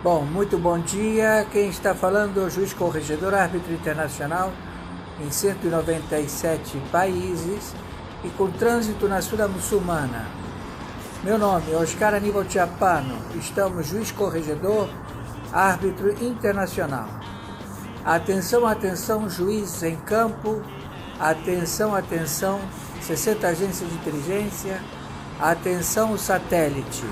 Bom, muito bom dia. Quem está falando é o juiz corregedor, árbitro internacional em 197 países e com trânsito na Sura Muçulmana. Meu nome é Oscar Aníbal Chiappano. Estamos juiz corregedor, árbitro internacional. Atenção, atenção, juízes em campo. Atenção, atenção, 60 agências de inteligência. Atenção, satélite.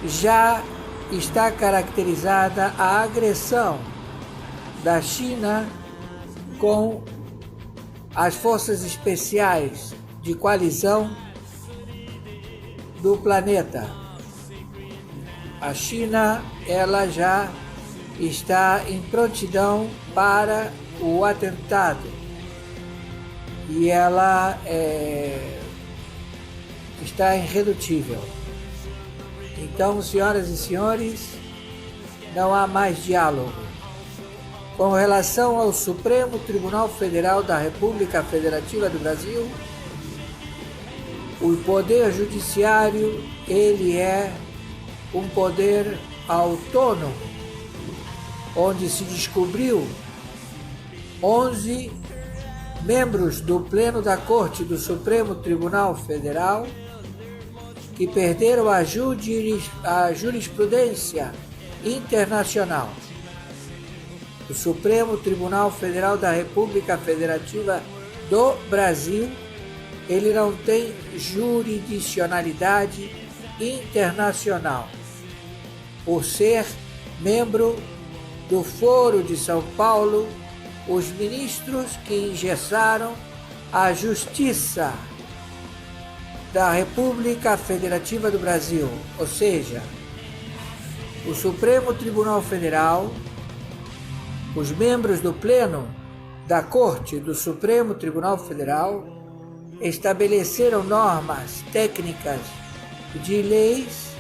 Já está caracterizada a agressão da China com as forças especiais de coalizão do planeta. A China, ela já está em prontidão para o atentado e ela está irredutível. Então, senhoras e senhores, não há mais diálogo. Com relação ao Supremo Tribunal Federal da República Federativa do Brasil, o Poder Judiciário, ele é um poder autônomo, onde se descobriu 11 membros do Pleno da Corte do Supremo Tribunal Federal que perderam a jurisprudência internacional. O Supremo Tribunal Federal da República Federativa do Brasil, ele não tem jurisdicionalidade internacional, por ser membro do Foro de São Paulo, os ministros que engessaram a Justiça da República Federativa do Brasil, ou seja, o Supremo Tribunal Federal, os membros do Pleno da Corte do Supremo Tribunal Federal estabeleceram normas técnicas de leis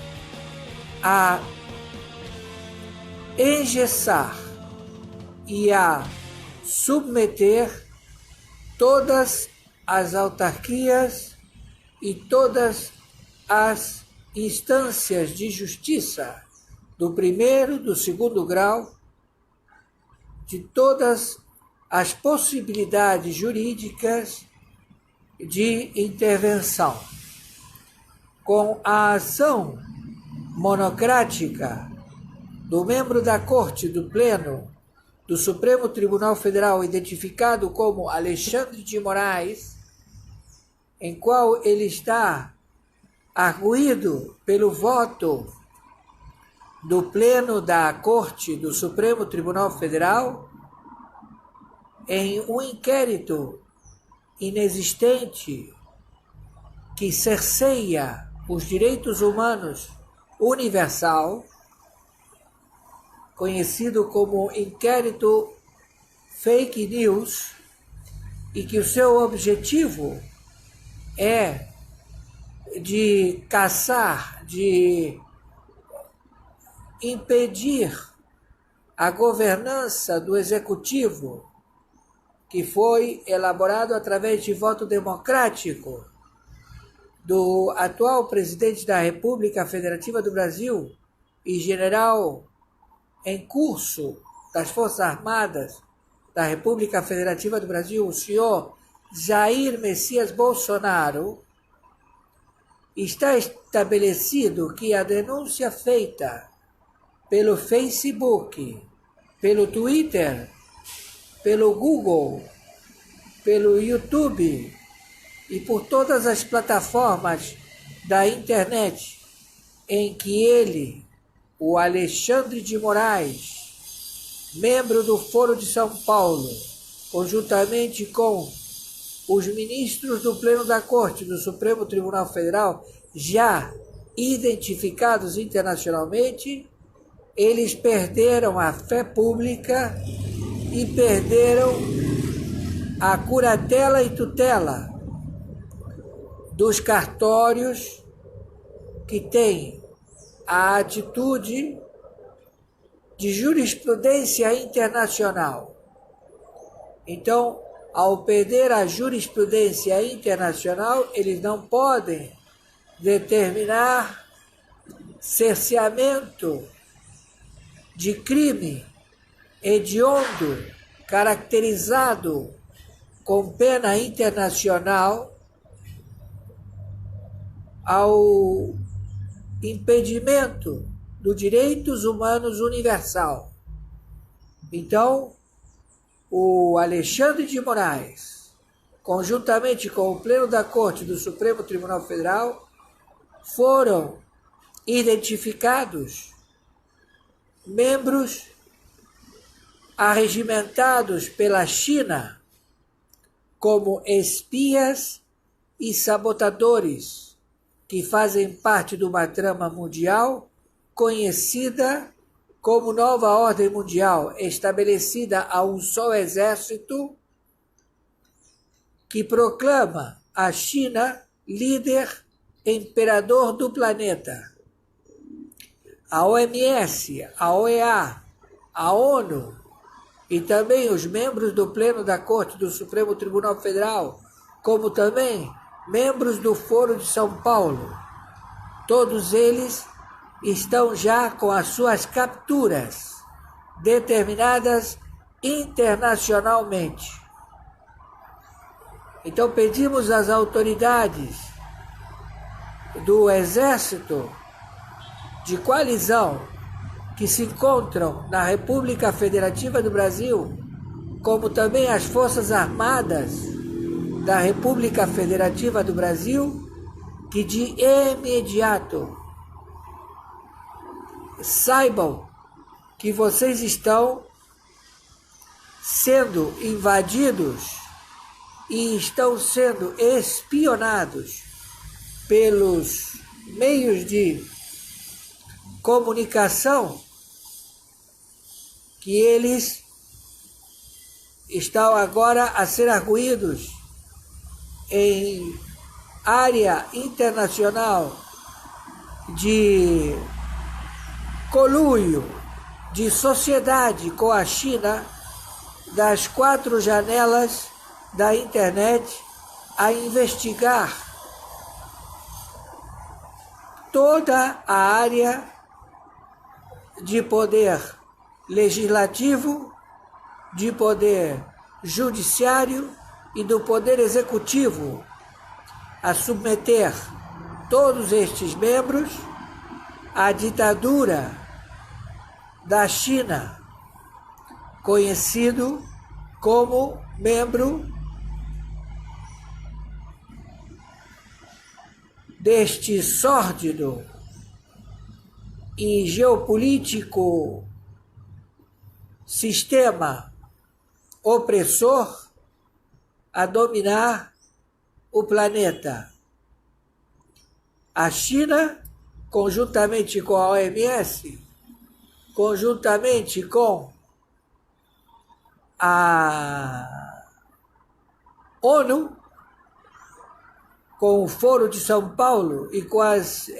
a engessar e a submeter todas as autarquias e todas as instâncias de justiça do primeiro, do segundo grau, de todas as possibilidades jurídicas de intervenção. Com a ação monocrática do membro da Corte do Pleno do Supremo Tribunal Federal, identificado como Alexandre de Moraes, em qual ele está arguido pelo voto do Pleno da Corte do Supremo Tribunal Federal, em um inquérito inexistente que cerceia os direitos humanos universal, conhecido como inquérito fake news, e que o seu objetivo é de caçar, de impedir a governança do executivo, que foi elaborado através de voto democrático do atual presidente da República Federativa do Brasil e general em curso das Forças Armadas da República Federativa do Brasil, o senhor Jair Messias Bolsonaro. Está estabelecido que a denúncia feita pelo Facebook, pelo Twitter, pelo Google, pelo YouTube e por todas as plataformas da internet em que ele, o Alexandre de Moraes, membro do Foro de São Paulo, conjuntamente com os ministros do Pleno da Corte do Supremo Tribunal Federal, já identificados internacionalmente, eles perderam a fé pública e perderam a curatela e tutela dos cartórios que têm a atitude de jurisprudência internacional. Então, ao perder a jurisprudência internacional, eles não podem determinar cerceamento de crime hediondo, caracterizado com pena internacional, ao impedimento dos direitos humanos universal. Então, o Alexandre de Moraes, conjuntamente com o Pleno da Corte do Supremo Tribunal Federal, foram identificados membros arregimentados pela China como espias e sabotadores que fazem parte de uma trama mundial conhecida como Nova Ordem Mundial, estabelecida a um só exército, que proclama a China líder imperador do planeta. A OMS, a OEA, a ONU e também os membros do Pleno da Corte do Supremo Tribunal Federal, como também membros do Foro de São Paulo, todos eles estão já com as suas capturas determinadas internacionalmente. Então pedimos às autoridades do Exército de coalizão que se encontram na República Federativa do Brasil, como também as Forças Armadas da República Federativa do Brasil, que de imediato saibam que vocês estão sendo invadidos e estão sendo espionados pelos meios de comunicação que eles estão agora a ser arguídos em área internacional de conluio, de sociedade com a China, das 4 janelas da internet, a investigar toda a área de poder legislativo, de poder judiciário e do poder executivo, a submeter todos estes membros à ditadura da China, conhecido como membro deste sórdido e geopolítico sistema opressor a dominar o planeta. A China, conjuntamente com a OMS, conjuntamente com a ONU, com o Foro de São Paulo e com os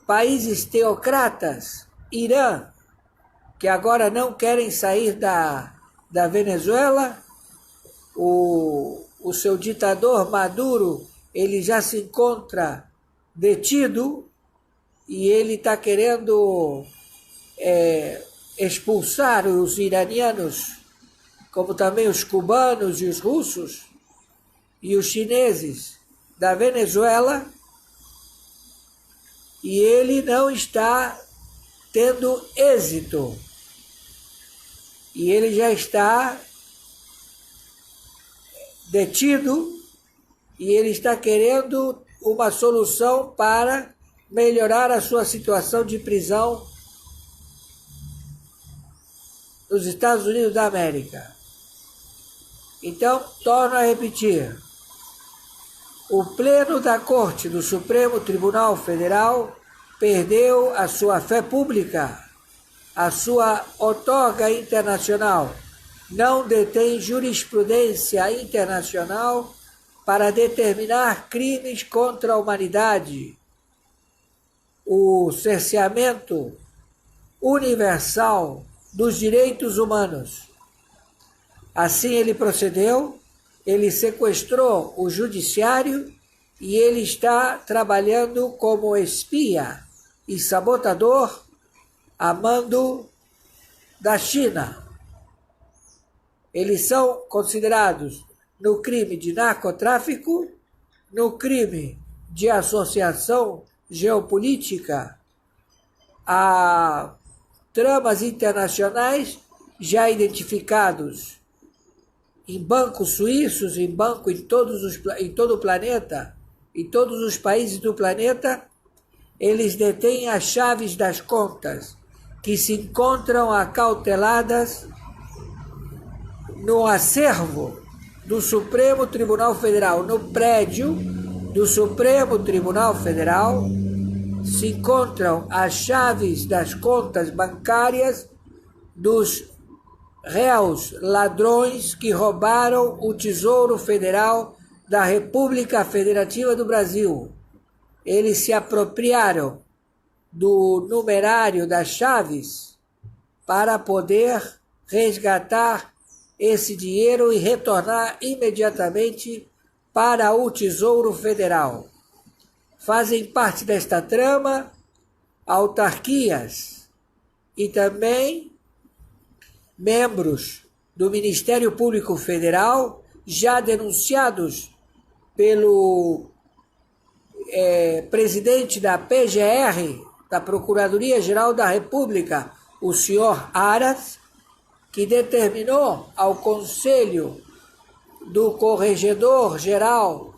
países teocratas, Irã, que agora não querem sair da Venezuela, o seu ditador Maduro, ele já se encontra detido e ele está querendo expulsar os iranianos, como também os cubanos e os russos e os chineses da Venezuela, e ele não está tendo êxito. E ele já está detido e ele está querendo uma solução para melhorar a sua situação de prisão nos Estados Unidos da América. Então, torno a repetir, o Pleno da Corte do Supremo Tribunal Federal perdeu a sua fé pública, a sua outorga internacional, não detém jurisprudência internacional para determinar crimes contra a humanidade. O cerceamento universal dos direitos humanos. Assim ele procedeu, ele sequestrou o judiciário e ele está trabalhando como espia e sabotador a mando da China. Eles são considerados no crime de narcotráfico, no crime de associação geopolítica a tramas internacionais já identificados em bancos suíços, em todo o planeta, em todos os países do planeta. Eles detêm as chaves das contas que se encontram acauteladas no acervo do Supremo Tribunal Federal. No prédio do Supremo Tribunal Federal se encontram as chaves das contas bancárias dos réus ladrões que roubaram o Tesouro Federal da República Federativa do Brasil. Eles se apropriaram do numerário das chaves para poder resgatar esse dinheiro e retornar imediatamente para o Tesouro Federal. Fazem parte desta trama autarquias e também membros do Ministério Público Federal, já denunciados pelo presidente da PGR, da Procuradoria-Geral da República, o senhor Aras, que determinou ao Conselho do Corregedor-Geral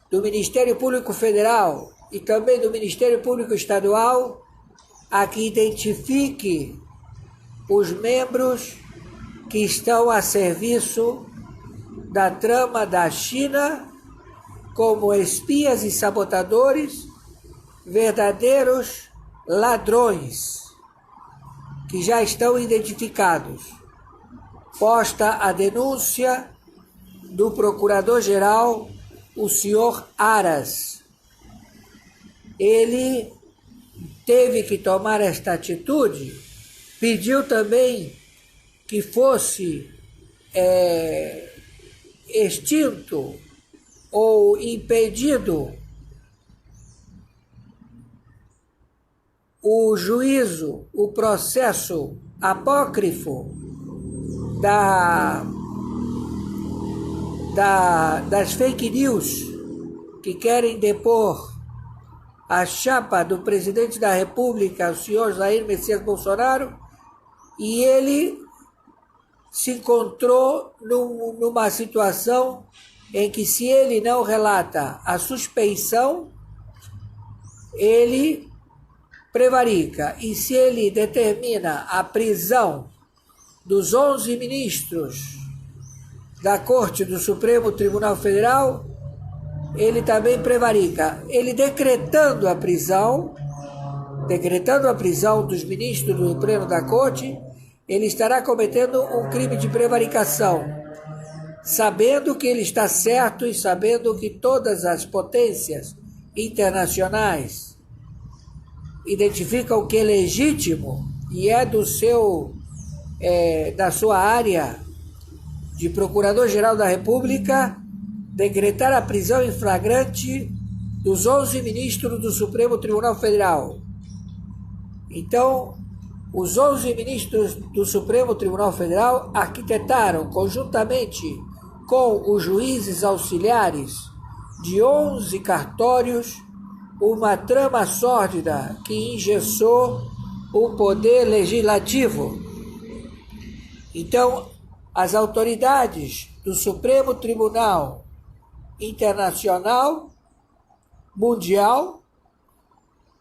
do Ministério Público Federal e também do Ministério Público Estadual a que identifique os membros que estão a serviço da trama da China como espias e sabotadores, verdadeiros ladrões, que já estão identificados. Posta a denúncia do Procurador-Geral, o senhor Aras. Ele teve que tomar esta atitude, pediu também que fosse extinto ou impedido o juízo, o processo apócrifo das fake news que querem depor a chapa do presidente da República, o senhor Jair Messias Bolsonaro, e ele se encontrou numa situação em que, se ele não relata a suspeição, ele prevarica, e se ele determina a prisão dos 11 ministros da Corte do Supremo Tribunal Federal, ele também prevarica. Ele decretando a prisão dos ministros do Supremo da Corte, ele estará cometendo um crime de prevaricação, sabendo que ele está certo e sabendo que todas as potências internacionais identificam que é legítimo e é da sua área de Procurador-Geral da República decretar a prisão em flagrante dos 11 ministros do Supremo Tribunal Federal. Então, os 11 ministros do Supremo Tribunal Federal arquitetaram, conjuntamente com os juízes auxiliares de 11 cartórios, uma trama sórdida que engessou o poder legislativo. Então, as autoridades do Supremo Tribunal Internacional, Mundial,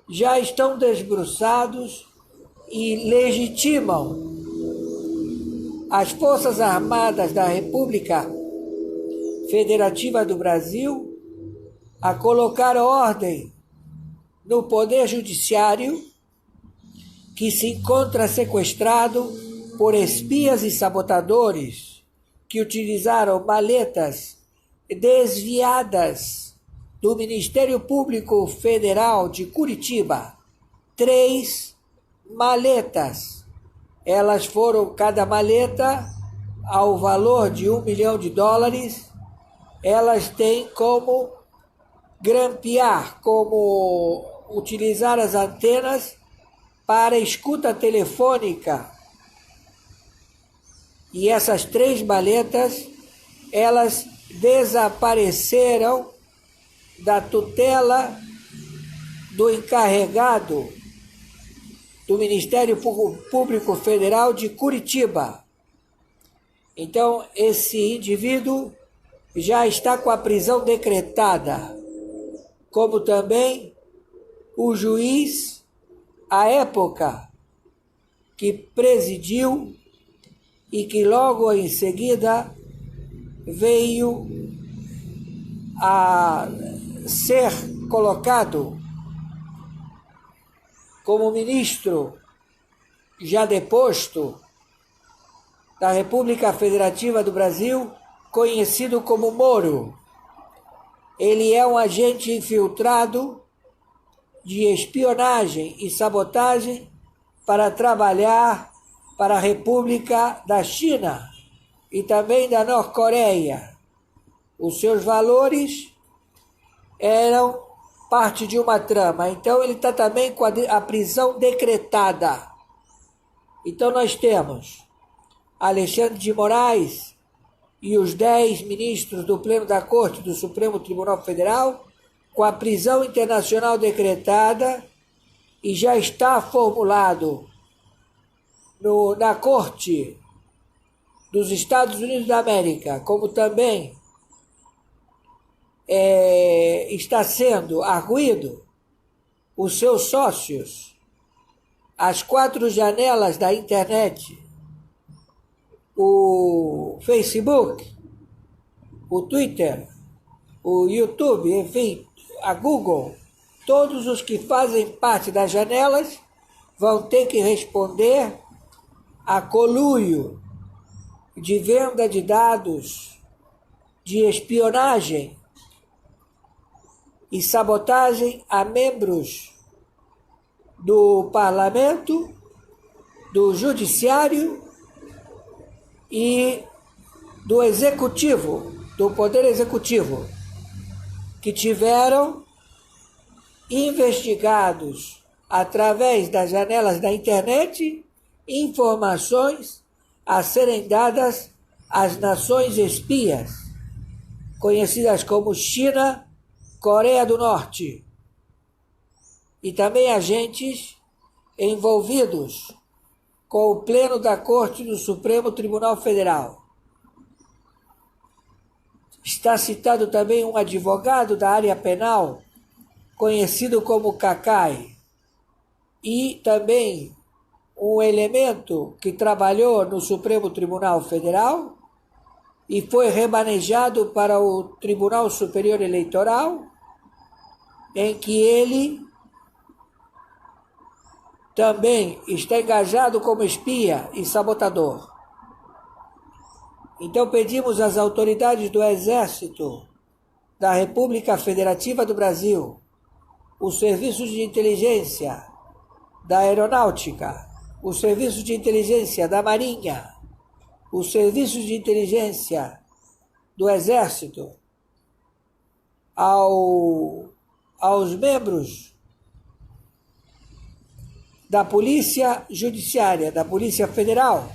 já estão debruçados e legitimam as Forças Armadas da República Federativa do Brasil a colocar ordem no Poder Judiciário, que se encontra sequestrado por espias e sabotadores que utilizaram maletas desviadas do Ministério Público Federal de Curitiba. 3 maletas. Elas foram, cada maleta, ao valor de $1 milhão. Elas têm como grampear, como utilizar as antenas para escuta telefônica. E essas 3 maletas, elas desapareceram da tutela do encarregado do Ministério Público Federal de Curitiba. Então, esse indivíduo já está com a prisão decretada, como também o juiz, à época, que presidiu e que logo em seguida veio a ser colocado como ministro já deposto da República Federativa do Brasil, conhecido como Moro. Ele é um agente infiltrado de espionagem e sabotagem para trabalhar para a República da China e também da Norte-Coreia. Os seus valores eram parte de uma trama. Então ele está também com a prisão decretada. Então nós temos Alexandre de Moraes e os 10 ministros do Pleno da Corte do Supremo Tribunal Federal com a prisão internacional decretada, e já está formulado na Corte dos Estados Unidos da América, como também está sendo arguido os seus sócios, as 4 janelas da internet, o Facebook, o Twitter, o YouTube, enfim, a Google, todos os que fazem parte das janelas vão ter que responder a conluio de venda de dados, de espionagem e sabotagem a membros do Parlamento, do Judiciário e do Executivo, do Poder Executivo, que tiveram investigados através das janelas da internet informações a serem dadas às nações espias, conhecidas como China, Coreia do Norte, e também agentes envolvidos com o Pleno da Corte do Supremo Tribunal Federal. Está citado também um advogado da área penal, conhecido como Cacai, e também um elemento que trabalhou no Supremo Tribunal Federal e foi remanejado para o Tribunal Superior Eleitoral, em que ele também está engajado como espia e sabotador. Então pedimos às autoridades do Exército da República Federativa do Brasil, os serviços de inteligência da Aeronáutica, os serviços de inteligência da Marinha, os serviços de inteligência do Exército, aos membros da Polícia Judiciária, da Polícia Federal,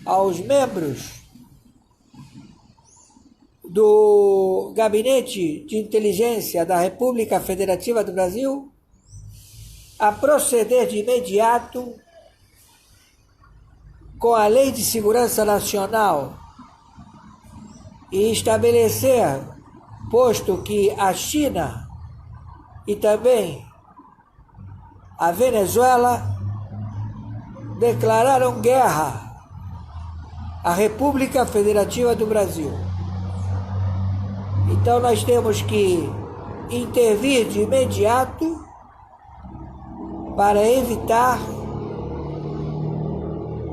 aos membros do Gabinete de Inteligência da República Federativa do Brasil, a proceder de imediato com a Lei de Segurança Nacional e estabelecer, posto que a China e também a Venezuela declararam guerra à República Federativa do Brasil. Então nós temos que intervir de imediato para evitar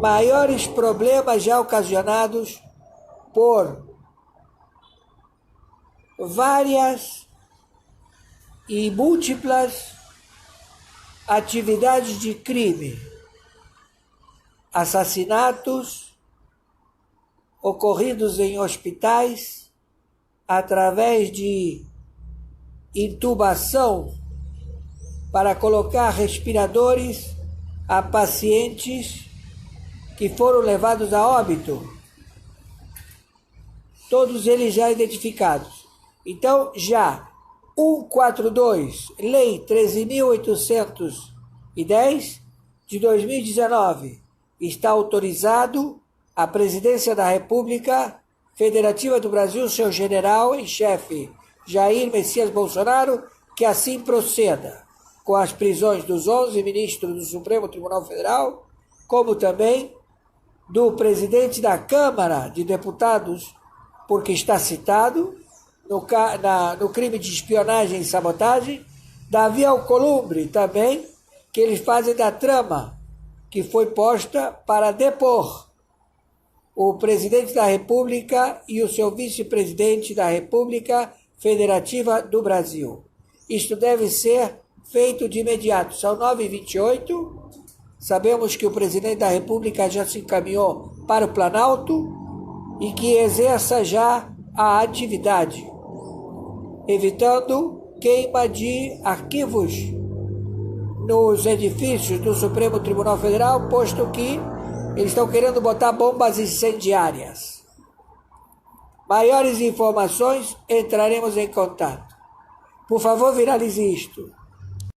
maiores problemas já ocasionados por várias e múltiplas atividades de crime, assassinatos ocorridos em hospitais através de intubação para colocar respiradores a pacientes que foram levados a óbito. Todos eles já identificados. Então, já 142, Lei 13.810 de 2019, está autorizado a Presidência da República Federativa do Brasil, seu general em chefe, Jair Messias Bolsonaro, que assim proceda com as prisões dos 11 ministros do Supremo Tribunal Federal, como também do presidente da Câmara de Deputados, porque está citado no crime de espionagem e sabotagem, Davi Alcolumbre também, que eles fazem da trama que foi posta para depor o presidente da República e o seu vice-presidente da República Federativa do Brasil. Isto deve ser feito de imediato. São 9h28. Sabemos que o presidente da República já se encaminhou para o Planalto e que exerça já a atividade, evitando queima de arquivos nos edifícios do Supremo Tribunal Federal, posto que eles estão querendo botar bombas incendiárias. Maiores informações, entraremos em contato. Por favor, viralize isto.